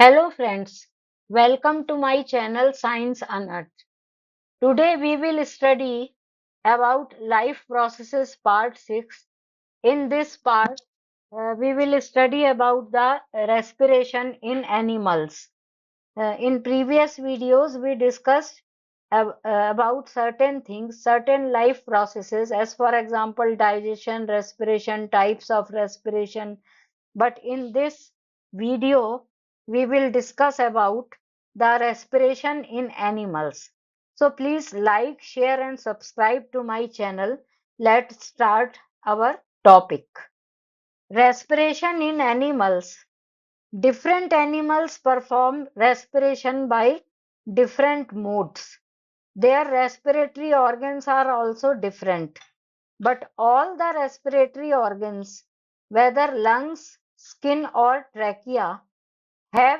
Hello friends, welcome to my channel Science Unearthed. Today we will study about life processes part 6. In this part, we will study about the respiration in animals. In previous videos, we discussed about certain things, certain life processes, as for example, digestion, respiration, types of respiration. But in this video, we will discuss about the respiration in animals. So please like, share and subscribe to my channel. Let's start our topic. Respiration in animals. Different animals perform respiration by different modes. Their respiratory organs are also different, but all the respiratory organs, whether lungs, skin or trachea, have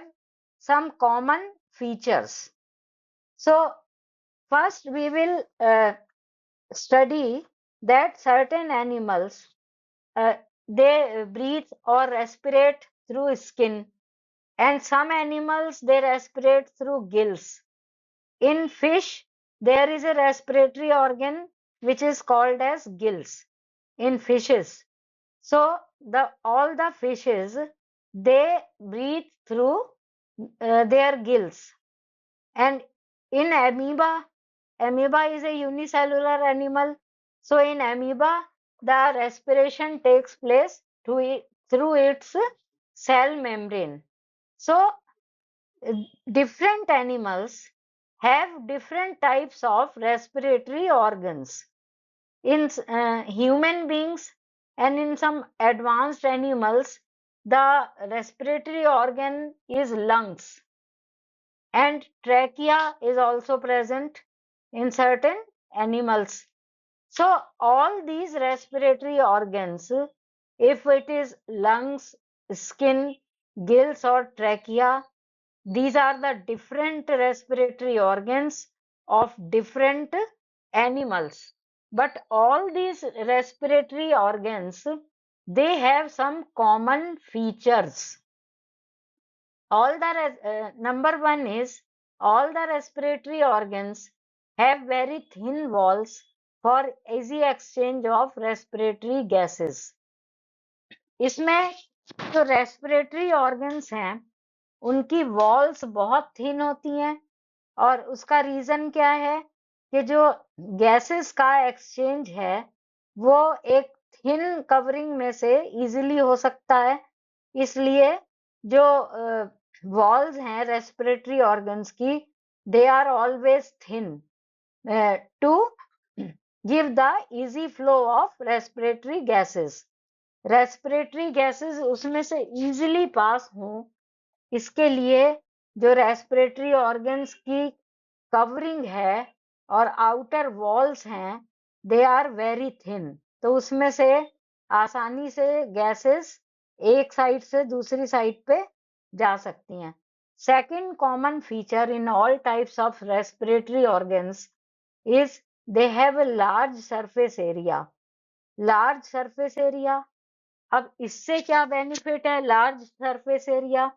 some common features. So first we will study that certain animals, uh, they breathe or respirate through skin, and some animals they respirate through gills. In fish, there is a respiratory organ which is called as gills in fishes. So all the fishes, they breathe through their gills. And in amoeba is a unicellular animal. So in amoeba, the respiration takes place through its cell membrane. So different animals have different types of respiratory organs. In human beings and in some advanced animals, the respiratory organ is lungs, and trachea is also present in certain animals. So all these respiratory organs, if it is lungs, skin, gills or trachea, these are the different respiratory organs of different animals. But all these respiratory organs, they have some common features. Number one is all the respiratory organs have very thin walls for easy exchange of respiratory gases. इसमें जो respiratory organs हैं उनकी walls बहुत thin होती हैं, और उसका reason क्या है कि जो गैसेस का एक्सचेंज है वो एक थिन कवरिंग में से इजीली हो सकता है, इसलिए जो वॉल्स हैं रेस्पिरेटरी ऑर्गन्स की, they are always thin to give the easy flow of respiratory gases. Respiratory gases उसमें से इजीली पास हों, इसके लिए जो रेस्पिरेटरी ऑर्गन्स की कवरिंग है और आउटर वॉल्स हैं, दे आर वेरी थिन, तो उसमें से आसानी से गैसेस एक साइड से दूसरी साइड पे जा सकती हैं. Second common feature in all types of respiratory organs is they have a large surface area. Large surface area, अब इससे क्या बेनिफिट है लार्ज सरफेस एरिया?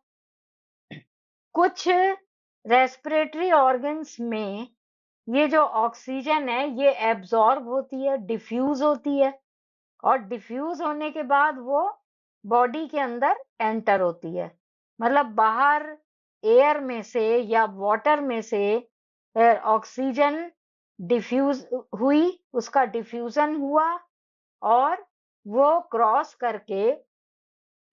कुछ रेस्पिरेटरी ऑर्गन्स में ये जो ऑक्सीजन है ये एब्जॉर्ब होती है, डिफ्यूज होती है, और डिफ्यूज होने के बाद वो बॉडी के अंदर एंटर होती है. मतलब बाहर एयर में से या वाटर में से ऑक्सीजन डिफ्यूज हुई, उसका डिफ्यूजन हुआ और वो क्रॉस करके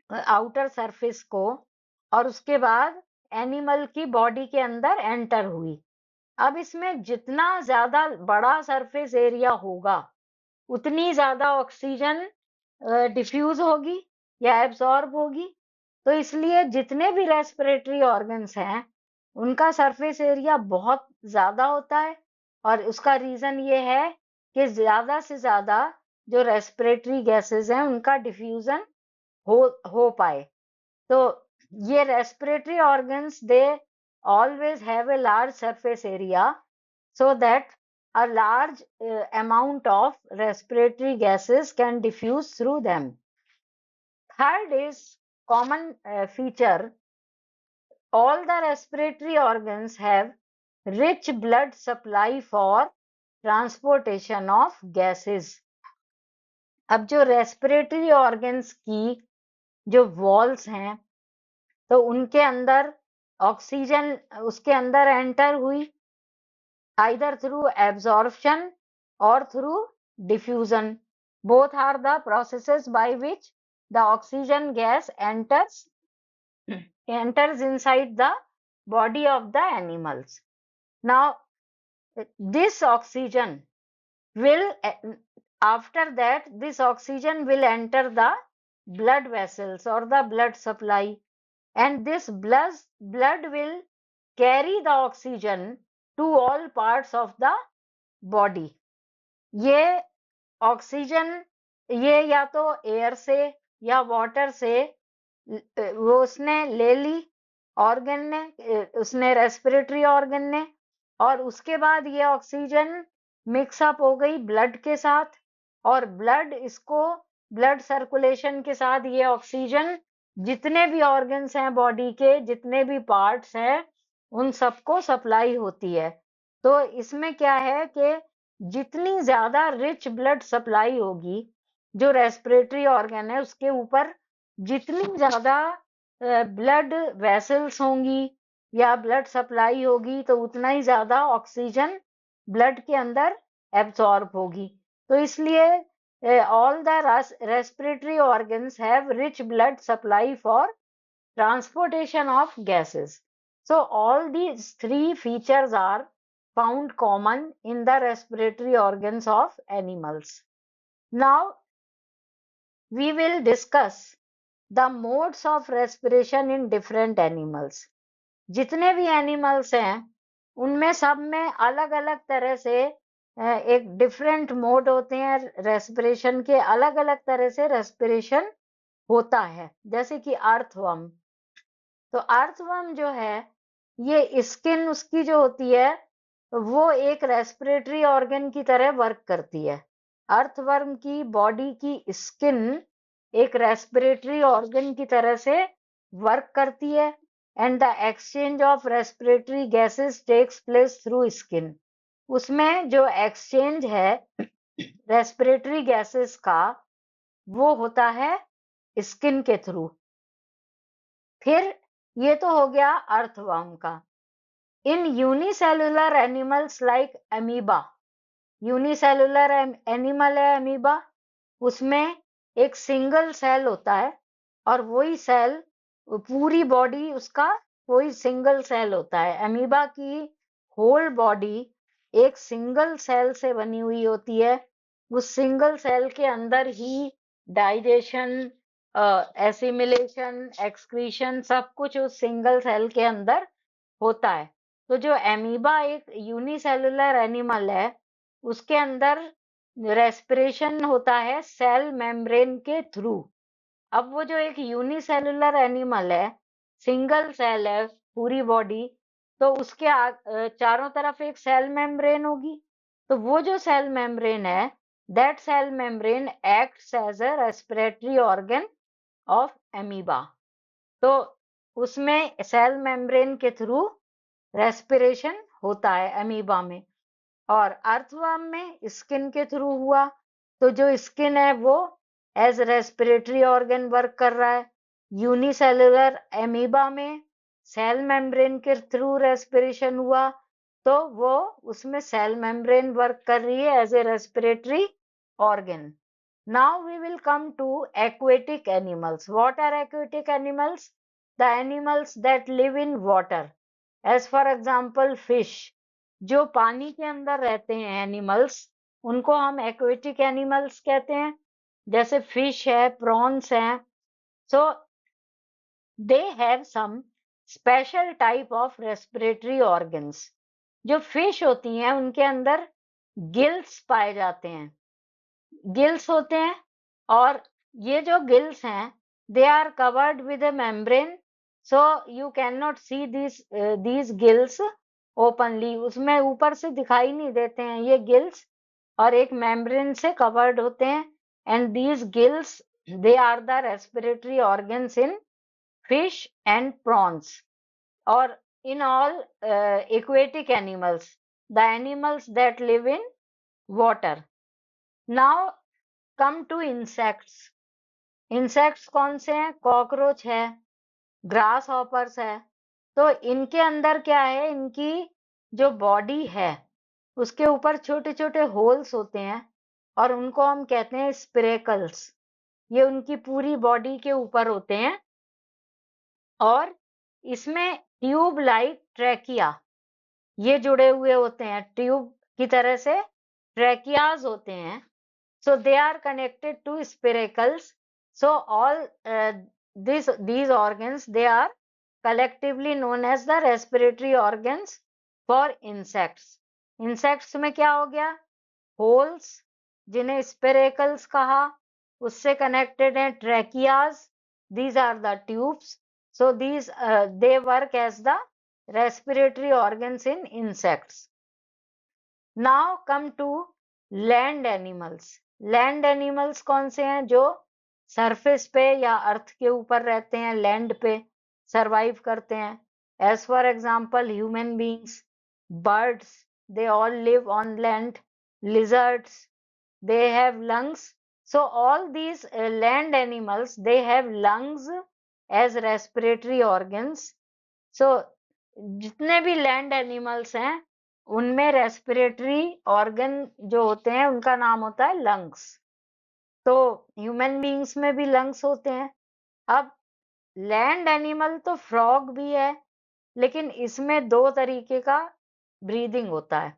आउटर सरफेस को, और उसके बाद एनिमल की बॉडी के अंदर एंटर हुई. अब इसमें जितना ज्यादा बड़ा सरफेस एरिया होगा उतनी ज्यादा ऑक्सीजन डिफ्यूज होगी या एब्जॉर्ब होगी. तो इसलिए जितने भी रेस्पिरेटरी ऑर्गन्स हैं उनका सरफेस एरिया बहुत ज्यादा होता है, और उसका रीजन ये है कि ज्यादा से ज्यादा जो रेस्पिरेटरी गैसेस हैं उनका डिफ्यूजन हो पाए. तो ये respiratory organs they always have a large surface area so that a large amount of respiratory gases can diffuse through them. Third is common feature all the respiratory organs have rich blood supply for transportation of gases. अब जो respiratory organs की जो walls हैं तो उनके अंदर oxygen उसके अंदर एंटर हुई either through absorption or through diffusion. Both are the processes by which the oxygen gas enters inside the body of the animals. Now, this oxygen will, after that, this oxygen will enter the blood vessels or the blood supply, and this blood will carry the oxygen to all parts of the body. ये oxygen ये या तो air से या water से वो उसने ले ली ऑर्गन ने, उसने रेस्पिरेटरी ऑर्गन ने, और उसके बाद ये ऑक्सीजन मिक्सअप हो गई ब्लड के साथ, और ब्लड सर्कुलेशन के साथ ये ऑक्सीजन जितने भी ऑर्गन्स हैं बॉडी के, जितने भी पार्ट्स हैं, उन सबको सप्लाई होती है। तो इसमें क्या है कि जितनी ज्यादा रिच ब्लड सप्लाई होगी, जो रेस्पिरेटरी ऑर्गन है उसके ऊपर जितनी ज्यादा ब्लड वेसल्स होंगी या ब्लड सप्लाई होगी, तो उतना ही ज्यादा ऑक्सीजन ब्लड के अंदर एब्सॉर्ब होगी। तो इसलिए all the respiratory organs have rich blood supply for transportation of gases. So all these three features are found common in the respiratory organs of animals. Now we will discuss the modes of respiration in different animals. जितने भी animals हैं उनमें सब में अलग अलग तरह से एक डिफरेंट मोड होते हैं रेस्पिरेशन के, अलग अलग तरह से रेस्पिरेशन होता है। जैसे कि अर्थवर्म, तो अर्थवर्म जो है ये स्किन उसकी जो होती है वो एक रेस्पिरेटरी ऑर्गन की तरह वर्क करती है। अर्थवर्म की बॉडी की स्किन एक रेस्पिरेटरी ऑर्गन की तरह से वर्क करती है, and the exchange of respiratory gases takes place through skin. उसमें जो एक्सचेंज है रेस्पिरेटरी गैसेस का वो होता है स्किन के थ्रू। फिर ये तो हो गया अर्थवर्म का। इन unicellular animals like amoeba, unicellular animal है अमीबा, उसमें एक सिंगल सेल होता है और वही सेल पूरी बॉडी उसका कोई सिंगल सेल होता है। अमीबा की होल बॉडी एक सिंगल सेल से बनी हुई होती है। उस सिंगल सेल के अंदर ही डाइजेशन, एसिमिलेशन, एक्सक्रीशन सब कुछ उस सिंगल सेल के अंदर होता है। तो जो अमीबा एक यूनिसेलुलर एनिमल है उसके अंदर रेस्पिरेशन होता है सेल मेम्ब्रेन के थ्रू। अब वो जो एक यूनिसेलुलर एनिमल है, सिंगल सेल है पूरी बॉडी, तो उसके चारों तरफ एक सेल मेम्ब्रेन होगी। तो वो जो सेल मेम्ब्रेन है, that cell membrane acts as a respiratory organ of amoeba. तो उसमें सेल मेम्ब्रेन के थ्रू रेस्पिरेशन होता है अमीबा में। और अर्थवर्म में स्किन के थ्रू हुआ, तो जो स्किन है वो एज रेस्पिरेटरी ऑर्गन वर्क कर रहा है। यूनिसेलुलर अमीबा में सेल मेम्ब्रेन के थ्रू रेस्पिरेशन हुआ, तो वो उसमें सेल मेम्ब्रेन वर्क कर रही है as a respiratory organ. Now we will come to aquatic animals. What are aquatic animals? The animals that live in water. As for example, fish. जो पानी के अंदर रहते हैं एनिमल्स, उनको हम एक्वेटिक एनिमल्स कहते हैं। जैसे फिश है, प्रॉन्स हैं। So they have some special type of respiratory organs. जो फिश होती हैं उनके अंदर गिल्स पाए जाते हैं, गिल्स होते हैं, और ये जो गिल्स हैं they are covered with a membrane, so you can not see these gills openly. उसमें ऊपर से दिखाई नहीं देते हैं ये गिल्स, और एक मेम्ब्रेन से कवर्ड होते हैं। And these gills they are the respiratory organs in fish and prawns. or in all aquatic animals, the animals that live in water. Now come to insects. Insects कौन से हैं? Cockroach है, grass hoppers है। तो इनके अंदर क्या है, इनकी जो बॉडी है उसके ऊपर छोटे छोटे होल्स होते हैं और उनको हम कहते हैं स्पिरेकल्स। ये उनकी पूरी बॉडी के ऊपर होते हैं और इसमें ट्यूब लाइक ट्रैकिया ये जुड़े हुए होते हैं, ट्यूब की तरह से ट्रैकियाज होते हैं। So they are connected to spiracles. So all these organs, they are collectively known as the respiratory organs for insects. Insects में क्या हो गया? Holes जिन्हें spiracles कहा, उससे connected हैं tracheas. These are the tubes. So these they work as the respiratory organs in insects. Now come to land animals. Land animals कौन से हैं? जो सरफेस पे या अर्थ के ऊपर रहते हैं, लैंड पे सरवाइव करते हैं। As for example human beings, birds, they all live on land, lizards, they have lungs. So all these land animals, they have lungs as respiratory organs. So जितने भी लैंड एनिमल्स हैं उनमें respiratory organ जो होते हैं उनका नाम होता है लंग्स। तो ह्यूमन बीइंग्स में भी लंग्स होते हैं। अब लैंड एनिमल तो फ्रॉग भी है, लेकिन इसमें दो तरीके का ब्रीदिंग होता है।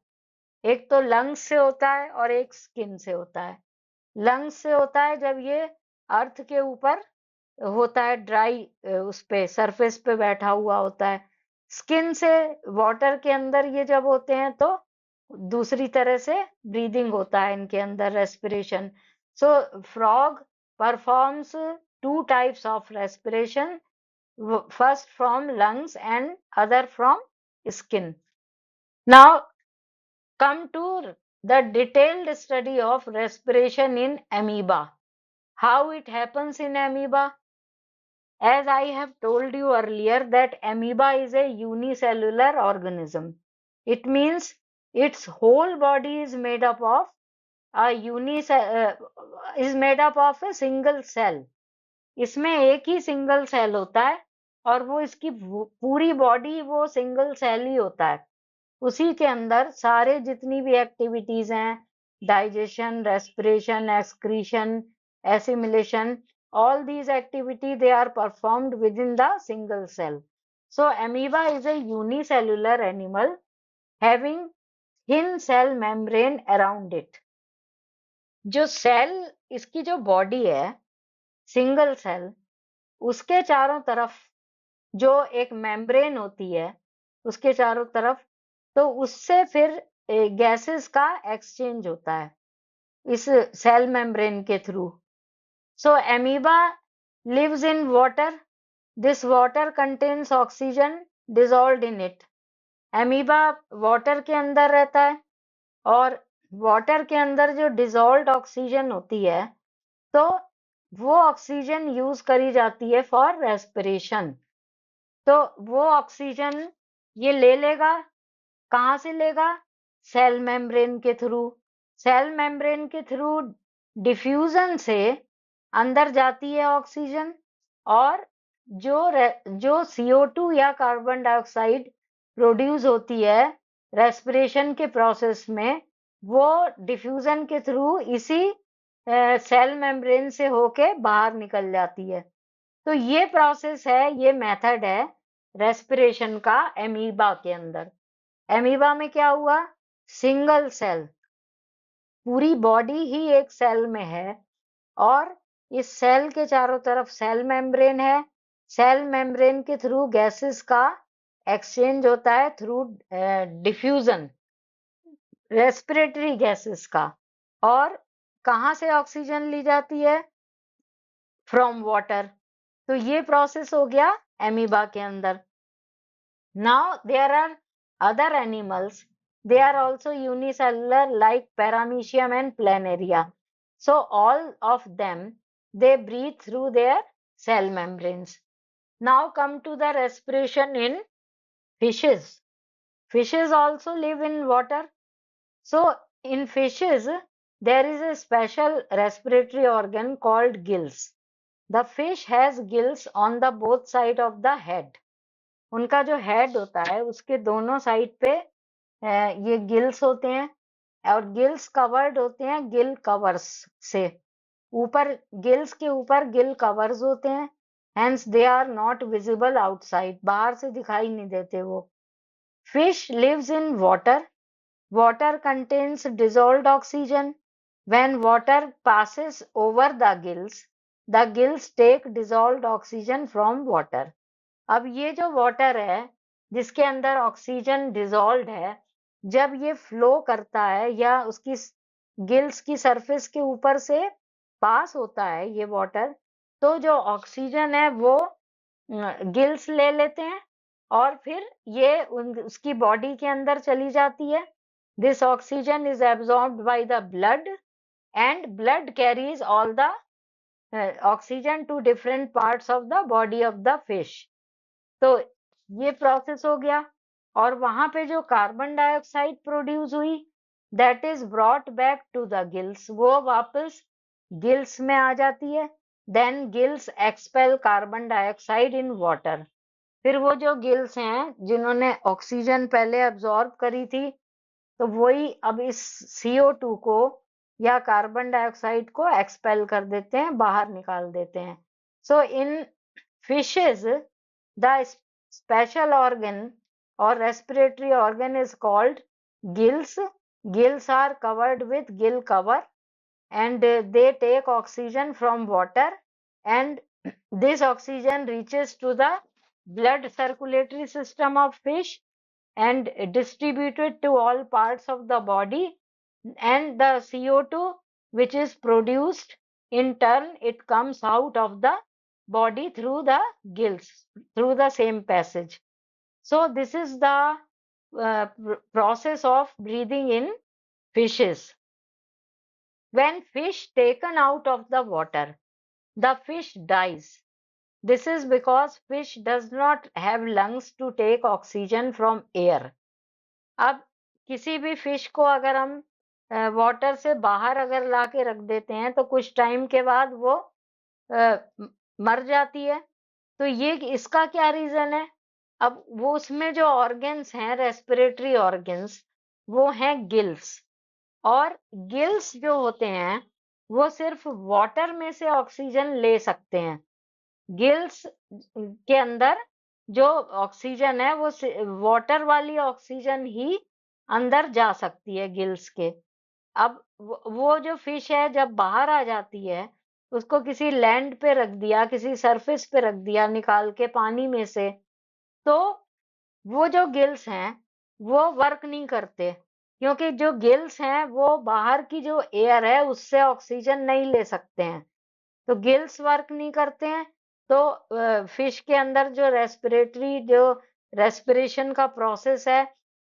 एक तो लंग्स से होता है और एक स्किन से होता है। लंग्स से होता है जब ये अर्थ के ऊपर होता है, ड्राई उस पे सरफेस पे बैठा हुआ होता है। स्किन से वाटर के अंदर ये जब होते हैं तो दूसरी तरह से ब्रीदिंग होता है इनके अंदर, respiration. So frog performs two types of respiration, first from lungs and other from skin. Now come to the detailed study of respiration in amoeba. How it happens in amoeba? As I have told you earlier that amoeba is a unicellular organism. It means its whole body is made up of a single cell. इसमें एक ही single cell होता है और वो इसकी पूरी body वो single cell ही होता है। उसी के अंदर सारे जितनी भी एक्टिविटीज हैं, digestion, respiration, excretion, assimilation, all these activity they are performed within the single cell. So amoeba is a unicellular animal having thin cell membrane around it. जो सेल, इसकी जो बॉडी है सिंगल सेल, उसके चारों तरफ जो एक मेम्ब्रेन होती है उसके चारों तरफ, तो उससे फिर गैसेस का एक्सचेंज होता है इस सेल मेम्ब्रेन के through. So amoeba lives in water. This water contains oxygen dissolved in it. Amoeba water के अंदर रहता है और वाटर के अंदर जो डिसॉल्व्ड ऑक्सीजन होती है तो वो ऑक्सीजन यूज करी जाती है फॉर रेस्पिरेशन। तो वो ऑक्सीजन ये ले लेगा, कहाँ से लेगा? सेल मेम्ब्रेन के थ्रू। सेल मेम्ब्रेन के थ्रू डिफ्यूजन से अंदर जाती है ऑक्सीजन और जो CO2 या कार्बन डाइऑक्साइड प्रोड्यूस होती है रेस्पिरेशन के प्रोसेस में, वो डिफ्यूजन के थ्रू इसी सेल मेम्ब्रेन से होके बाहर निकल जाती है। तो ये प्रोसेस है, ये मेथड है रेस्पिरेशन का एमीबा के अंदर। एमीबा में क्या हुआ? सिंगल सेल, पूरी बॉडी ही एक सेल में है और इस सेल के चारों तरफ सेल मेम्ब्रेन है। सेल मेम्ब्रेन के थ्रू गैसेस का एक्सचेंज होता है थ्रू डिफ्यूजन, रेस्पिरेटरी गैसेस का। और कहाँ से ऑक्सीजन ली जाती है? From water. तो ये प्रोसेस हो गया एमीबा के अंदर। Now there are other animals, they are also unicellular like paramecium and planaria. So all of them, they breathe through their cell membranes. Now come to the respiration in Fishes. Fishes also live in water. So in fishes, there is a special respiratory organ called gills. The fish has gills on the both side of the head. उनका जो head होता है उसके दोनों side पे ये gills होते हैं और गिल्स कवर्ड होते हैं गिल कवर्स से। ऊपर गिल्स के ऊपर गिल कवर्स होते हैं, hence they are not visible outside, बाहर से दिखाई नहीं देते वो। Fish lives in water. Water contains dissolved oxygen. When water passes over the gills take dissolved oxygen from water. अब ये जो वाटर है जिसके अंदर ऑक्सीजन डिसॉल्व है, जब ये फ्लो करता है या उसकी गिल्स की सरफेस के ऊपर से पास होता है ये वाटर, तो जो ऑक्सीजन है वो गिल्स ले लेते हैं और फिर ये उसकी बॉडी के अंदर चली जाती है. This oxygen is absorbed by the blood and blood carries all the oxygen to different parts of the body of the fish. तो ये प्रोसेस हो गया और वहां पे जो कार्बन डाइऑक्साइड प्रोड्यूस हुई that is brought back to the gills, वो वापस गिल्स में आ जाती है. Then gills expel carbon dioxide in water. फिर वो जो गिल्स हैं जिन्होंने ऑक्सीजन पहले अब्सॉर्ब करी थी, तो वही अब इस CO2 को या कार्बन डाइऑक्साइड को एक्सपेल कर देते हैं, बाहर निकाल देते हैं. So in fishes the special organ or respiratory organ is called gills. Gills are covered with gill cover and they take oxygen from water, and this oxygen reaches to the blood circulatory system of fish and distributed to all parts of the body, and the CO2 which is produced in turn it comes out of the body through the gills, through the same passage. So this is the process of breathing in fishes. When fish taken out of the water, the fish dies. This is because fish does not have lungs to take oxygen from air. अब किसी भी fish को अगर हम water से बाहर अगर लाके रख देते हैं तो कुछ टाइम के बाद वो मर जाती है. तो ये इसका क्या रीजन है? अब वो उसमें जो ऑर्गन्स हैं रेस्पिरेटरी ऑर्गन्स वो हैं गिल्स, और गिल्स जो होते हैं वो सिर्फ वाटर में से ऑक्सीजन ले सकते हैं. गिल्स के अंदर जो ऑक्सीजन है वो वाटर वाली ऑक्सीजन ही अंदर जा सकती है गिल्स के. अब वो जो फिश है जब बाहर आ जाती है उसको किसी लैंड पे रख दिया, किसी सरफेस पे रख दिया निकाल के पानी में से, तो वो जो गिल्स हैं वो वर्क नहीं करते, क्योंकि जो गिल्स हैं वो बाहर की जो एयर है उससे ऑक्सीजन नहीं ले सकते हैं. तो गिल्स वर्क नहीं करते हैं तो फिश के अंदर जो रेस्पिरेशन का प्रोसेस है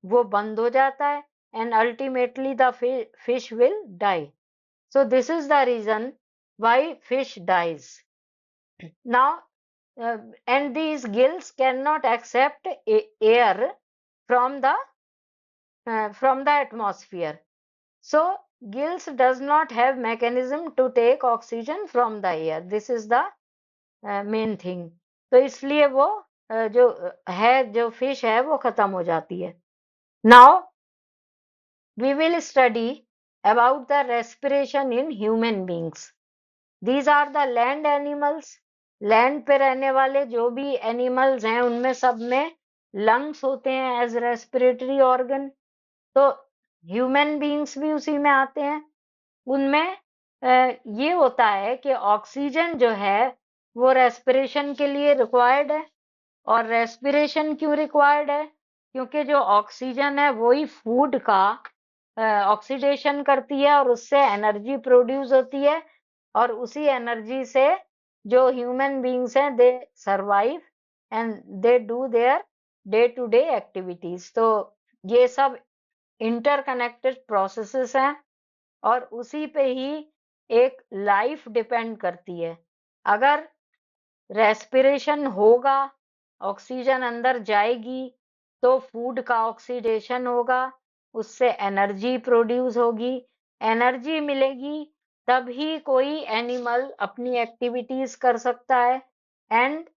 वो बंद हो जाता है and ultimately the fish will die. So this is the reason why fish dies. Now and these gills cannot accept air from the atmosphere. So gills does not have mechanism to take oxygen from the air. This is the main thing. तो इसलिए वो जो fish है वो खत्म हो जाती है. Now we will study about the respiration in human beings. These are the land animals. Land पे रहने वाले जो भी एनिमल्स हैं उनमें सब में लंग्स होते हैं एज रेस्पिरेटरी ऑर्गन. तो ह्यूमन बीइंग्स भी उसी में आते हैं. उनमें ये होता है कि ऑक्सीजन जो है वो रेस्पिरेशन के लिए रिक्वायर्ड है. और रेस्पिरेशन क्यों रिक्वायर्ड है? क्योंकि जो ऑक्सीजन है वही फूड का ऑक्सीडेशन करती है और उससे एनर्जी प्रोड्यूस होती है, और उसी एनर्जी से जो ह्यूमन बीइंग्स हैं they survive and they do their day to day activities. तो ये सब इंटरकनेक्टेड प्रोसेसेस हैं और उसी पे ही एक लाइफ डिपेंड करती है. अगर रेस्पिरेशन होगा, ऑक्सीजन अंदर जाएगी, तो फूड का ऑक्सीडेशन होगा, उससे एनर्जी प्रोड्यूस होगी, एनर्जी मिलेगी, तभी कोई एनिमल अपनी एक्टिविटीज कर सकता है, एंड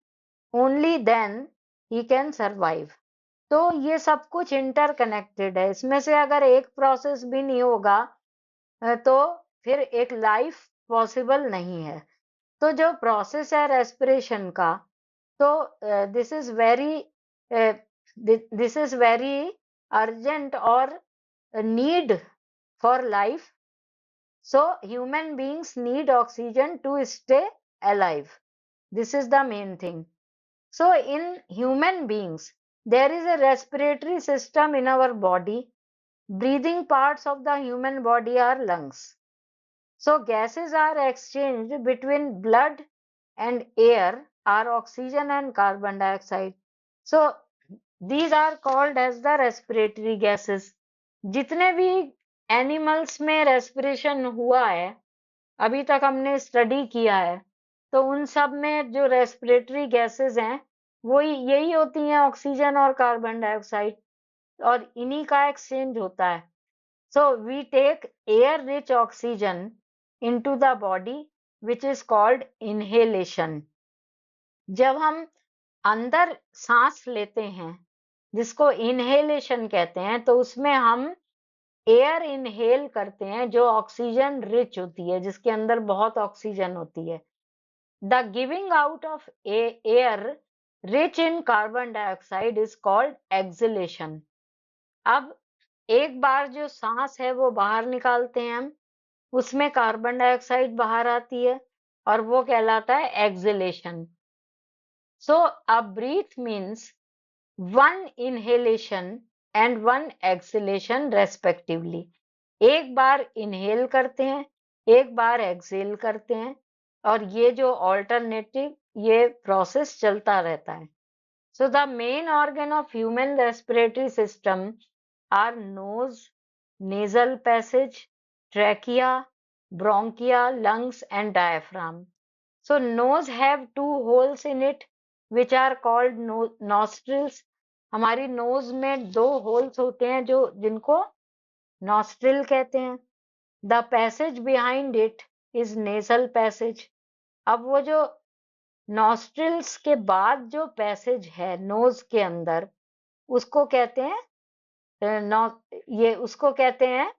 ओनली देन ही कैन सर्वाइव। तो ये सब कुछ इंटरकनेक्टेड है, इसमें से अगर एक प्रोसेस भी नहीं होगा तो फिर एक लाइफ पॉसिबल नहीं है। तो जो प्रोसेस है रेस्पिरेशन का, तो दिस इज वेरी अर्जेंट और need for life. So human beings need oxygen to stay alive, this is the main thing. So in human beings, there is a respiratory system in our body. Breathing parts of the human body are lungs. So gases are exchanged between blood and air are oxygen and carbon dioxide. So these are called as the respiratory gases. जितने भी animals में respiration हुआ है, अभी तक हमने study किया है, तो उन सब में जो रेस्पिरेटरी गैसेस हैं वो यही होती हैं, ऑक्सीजन और कार्बन डाइऑक्साइड, और इन्हीं का एक्सचेंज होता है। So we take air rich oxygen into the body which is called inhalation. जब हम अंदर सांस लेते हैं जिसको इनहेलेशन कहते हैं, तो उसमें हम एयर इनहेल करते हैं जो ऑक्सीजन रिच होती है, जिसके अंदर बहुत ऑक्सीजन होती है। The giving out of air rich in carbon dioxide is called acceleration. अब एक बार जो सांस है वो बाहर निकालते हैं हम, उसमें कार्बन डाइऑक्साइड बाहर आती है और वो कहलाता है exhalation. So a breath means one inhalation and one exhalation respectively. एक बार इनहेल करते हैं, एक बार एक्सहेल करते हैं, और ये जो ऑल्टरनेटिव ये प्रोसेस चलता रहता है। So the main organ of human respiratory system are knows, nasal passage, trachea, bronchia, lungs and diaphragm. So nose have two holes in it which are called nostrils. हमारी नोज में दो holes होते हैं जो जिनको नॉस्ट्रिल कहते हैं। The passage behind it is nasal passage. अब वो जो नॉस्ट्रिल्स के बाद जो पैसेज है नोज के अंदर, उसको कहते हैं उसको कहते हैं,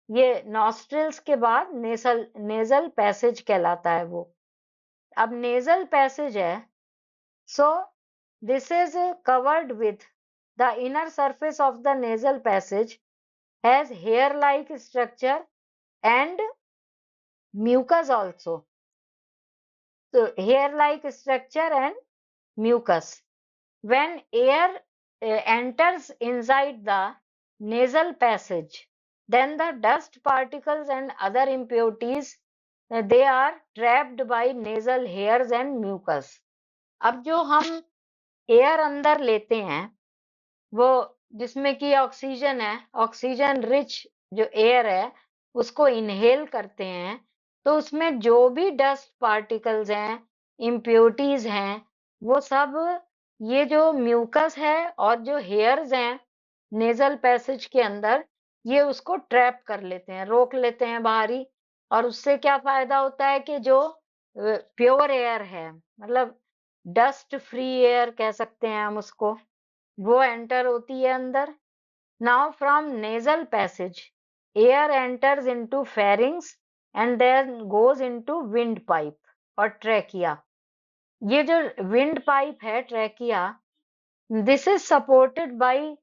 ये नॉस्ट्रिल्स के बाद नेजल पैसेज कहलाता है वो। अब नेजल पैसेज है, so this is covered with the inner surface of the nasal passage has hair like structure and mucus also. So hair like structure and mucus. When air enters inside the nasal passage, then the dust particles and other impurities they are trapped by nasal hairs and mucus. अब जो हम air अंदर लेते हैं वो जिसमें कि oxygen है, ऑक्सीजन रिच जो एयर है उसको इनहेल करते हैं, तो उसमें जो भी डस्ट पार्टिकल्स हैं, इम्प्योरिटीज हैं, वो सब ये जो म्यूकस है और जो हेयर्स हैं नेजल पैसेज के अंदर, ये उसको ट्रैप कर लेते हैं, रोक लेते हैं बाहरी। और उससे क्या फायदा होता है कि जो प्योर एयर है, मतलब डस्ट फ्री एयर कह सकते हैं हम उसको, वो एंटर होती है अंदर। Now from nasal passage air enters into pharynx and then goes into wind pipe और ट्रैकिया। ये जो विंड पाइप है trachea, this is supported by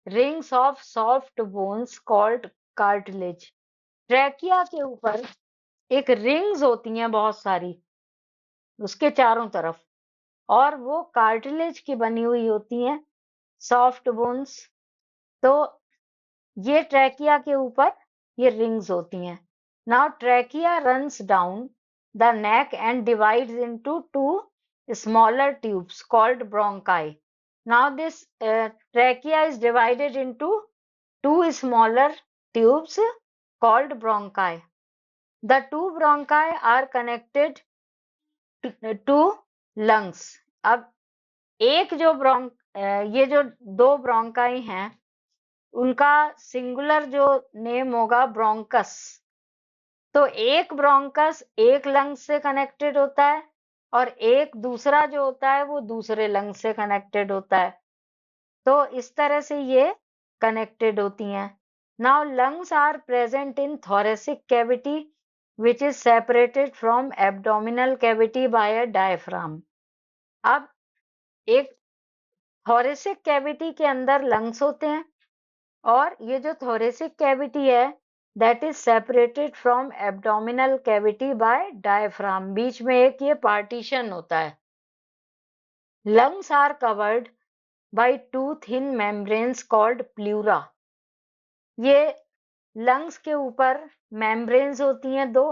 rings of soft bones called cartilage. Trachea के ऊपर एक रिंग्स होती हैं बहुत सारी उसके चारों तरफ, और वो कार्टिलेज की बनी हुई होती हैं, सॉफ्ट बोन्स। तो ये ट्रैकिया के ऊपर ये रिंग्स होती हैं। Now trachea runs down the neck and divides into two smaller tubes called bronchi. Now this trachea is divided into two smaller tubes called bronchi. The two bronchi are connected to lungs. अब एक जो ये जो दो bronchi हैं उनका singular जो name होगा ब्रोंकस। तो एक ब्रोंकस एक लंग से कनेक्टेड होता है और एक दूसरा जो होता है वो दूसरे लंग से कनेक्टेड होता है। तो इस तरह से ये कनेक्टेड होती हैं। Now lungs are present in thoracic cavity which is separated from abdominal cavity by a diaphragm। अब एक thoracic cavity के अंदर लंग्स होते हैं और ये जो thoracic cavity है that is separated from abdominal cavity by diaphragm। बीच में एक ये partition होता है। lungs are covered by two thin membranes called pleura। ये lungs के ऊपर membranes होती हैं दो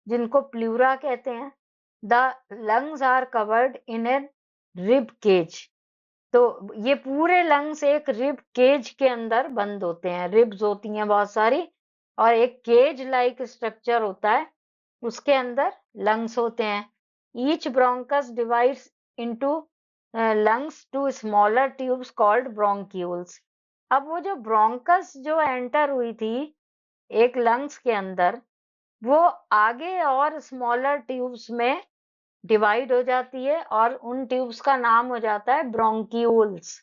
जिनको प्लूरा कहते हैं। The lungs are covered in a rib cage। तो ये पूरे लंग्स एक रिब केज के अंदर बंद होते हैं। रिब्स होती हैं बहुत सारी और एक केज लाइक स्ट्रक्चर होता है उसके अंदर लंग्स होते हैं। Each bronchus divides into lungs to smaller tubes called bronchioles. अब वो जो ब्रोंकस जो एंटर हुई थी एक लंग्स के अंदर वो आगे और स्मॉलर ट्यूब्स में डिवाइड हो जाती है और उन ट्यूब्स का नाम हो जाता है bronchioles.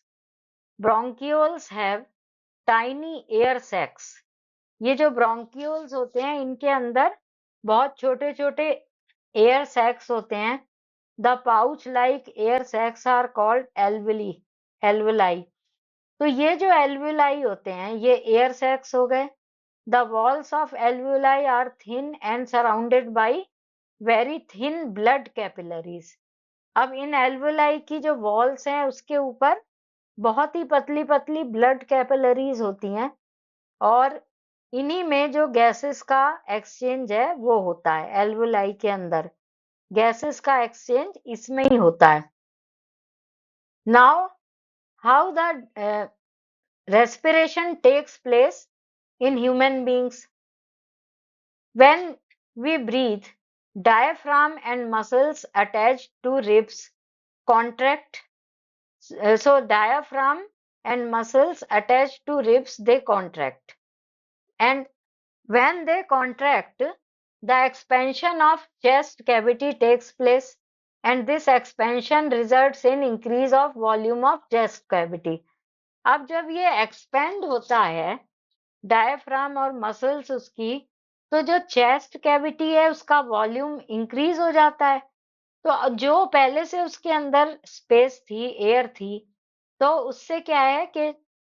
Bronchioles have tiny air sacs. ये जो ब्रोंक्यूल्स होते हैं इनके अंदर बहुत छोटे छोटे एयर सैक्स होते हैं। The pouch like air sacs are called alveoli alveoli. तो ये जो एल्वुलाई होते हैं ये एयर सैक्स हो गए। The walls of alveoli are thin and surrounded by very thin blood capillaries. अब इन एल्वुलाई की जो वॉल्स हैं उसके ऊपर बहुत ही पतली पतली ब्लड कैपिलरीज होती हैं और इन्हीं में जो गैसेस का एक्सचेंज है वो होता है। एल्वुलाई के अंदर गैसेस का एक्सचेंज इसमें ही होता है। Now how the respiration takes place in human beings। When we breathe, diaphragm and muscles attached to ribs contract। So diaphragm and muscles attached to ribs they contract, and when they contract the expansion of chest cavity takes place and this expansion results in increase of volume of chest cavity। अब जब ये expand होता है diaphragm और muscles उसकी तो जो chest cavity है उसका वॉल्यूम इंक्रीज हो जाता है। तो जो पहले से उसके अंदर स्पेस थी एयर थी तो उससे क्या है कि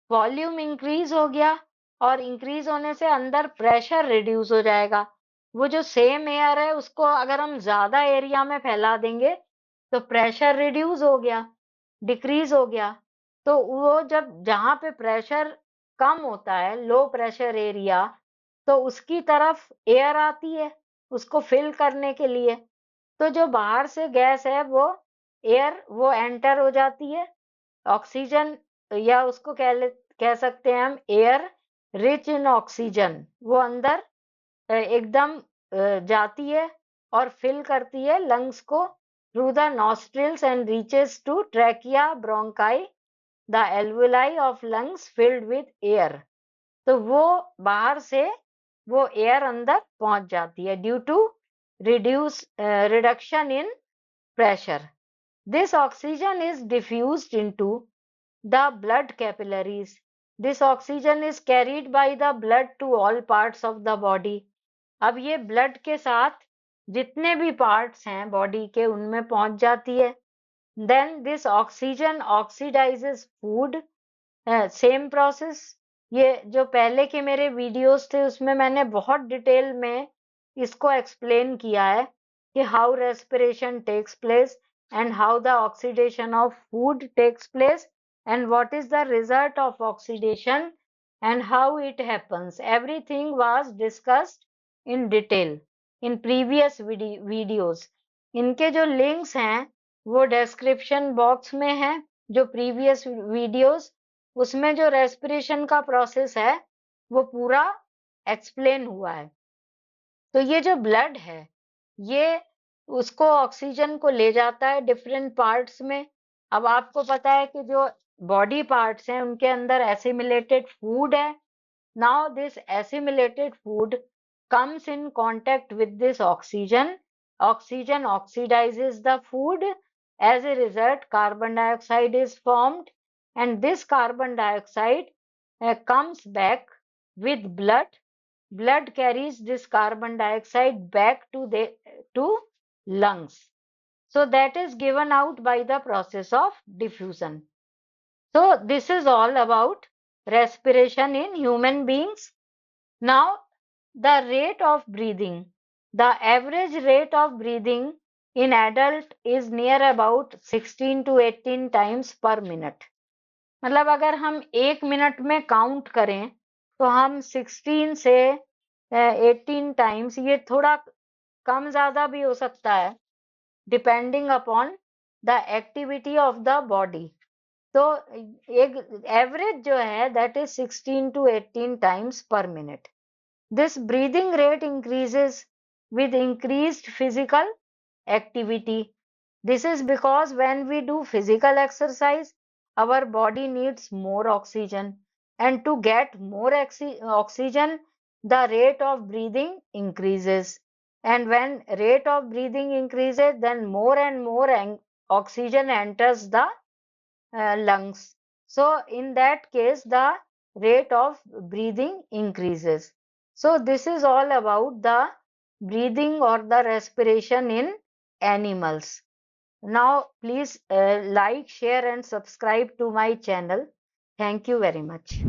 वॉल्यूम इंक्रीज हो गया और इंक्रीज होने से अंदर प्रेशर रिड्यूस हो जाएगा। वो जो सेम एयर है उसको अगर हम ज्यादा एरिया में फैला देंगे तो प्रेशर रिड्यूस हो गया डिक्रीज हो गया। तो वो जब जहां पे प्रेशर कम होता है लो प्रेशर एरिया तो उसकी तरफ एयर आती है उसको फिल करने के लिए। तो जो बाहर से गैस है वो एयर वो एंटर हो जाती है ऑक्सीजन या उसको कह सकते हैं हम एयर रिच इन ऑक्सीजन। वो अंदर एकदम जाती है और फिल करती है लंग्स को through the nostrils and reaches to trachea bronchi the alveoli of lungs filled with air. तो वो बाहर से वो एयर अंदर पहुंच जाती है due to reduction in pressure। This oxygen is diffused into the blood capillaries। This oxygen is carried by the blood to all parts of the body। अब ये ब्लड के साथ जितने भी पार्ट्स हैं बॉडी के उनमें पहुंच जाती है। Then this oxygen oxidizes food। Same process ये जो पहले के मेरे वीडियोस थे उसमें मैंने बहुत डिटेल में इसको एक्सप्लेन किया है कि how respiration takes place and how the oxidation of food takes place and what is the result of oxidation and how it happens. Everything was discussed in detail in previous videos. इनके जो links हैं वो description box में है। जो previous videos उसमें जो respiration का प्रोसेस है वो पूरा एक्सप्लेन हुआ है। तो ये जो ब्लड है ये उसको ऑक्सीजन को ले जाता है डिफरेंट पार्ट्स में। अब आपको पता है कि जो बॉडी पार्ट्स हैं उनके अंदर एसिमिलेटेड फूड है. Now this assimilated food comes in contact with this oxygen. Oxygen oxidizes the food. As a result, carbon dioxide is formed, and this carbon dioxide comes back with blood. Blood carries this carbon dioxide back to lungs. So that is given out by the process of diffusion. So this is all about respiration in human beings. Now, the rate of breathing. The average rate of breathing in adult is near about 16 to 18 times per minute. मतलब अगर हम 1 minute में count करें तो हम 16 से 18 times, ये थोड़ा कम ज्यादा भी हो सकता है depending upon the activity of the body. तो एक एवरेज जो है that is 16 to 18 times per minute. This breathing rate increases with increased physical activity. This is because when we do physical exercise, our body needs more oxygen. And to get more oxygen, the rate of breathing increases. And when rate of breathing increases, then more and more oxygen enters the lungs. So in that case, the rate of breathing increases. So this is all about the breathing or the respiration in animals. Now please like, share and subscribe to my channel. Thank you very much.